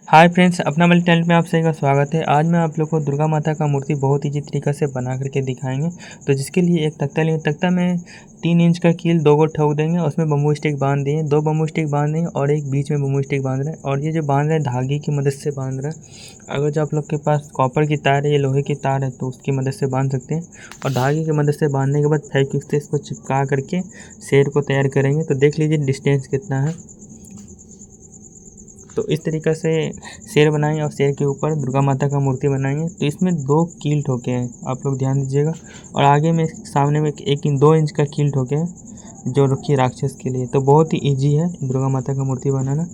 Hi friends, अपना वाले चैनल में आप सभी का स्वागत है। आज मैं आप लोग को दुर्गा माता का मूर्ति बहुत ईजी तरीका से बना करके दिखाएंगे। तो जिसके लिए एक तख्ता लेंगे। तख्ता में 3 इंच का कील 2 गो ठोक देंगे, उसमें बम्बू स्टिक बांध दिए, 2 बम्बू स्टिक बांध देंगे और एक बीच में बम्बू स्टिक बांध रहे हैं। और ये जो बांध रहे हैं धागे की मदद से बांध रहे हैं। अगर जो आप लोग के पास कॉपर की तार है या लोहे की तार है तो उसकी मदद से बांध सकते हैं। और धागे की मदद से बांधने के बाद फेविक्विक से इसको चिपका करके शेर को तैयार करेंगे। तो देख लीजिए डिस्टेंस कितना है। तो इस तरीक़े से शेर बनाएंगे और शेर के ऊपर दुर्गा माता का मूर्ति बनाएंगे। तो इसमें 2 कील ठोके हैं, आप लोग ध्यान दीजिएगा। और आगे में सामने में एक 2 इंच का कील ठोके हैं जो रखी राक्षस के लिए। तो बहुत ही ईजी है दुर्गा माता का मूर्ति बनाना।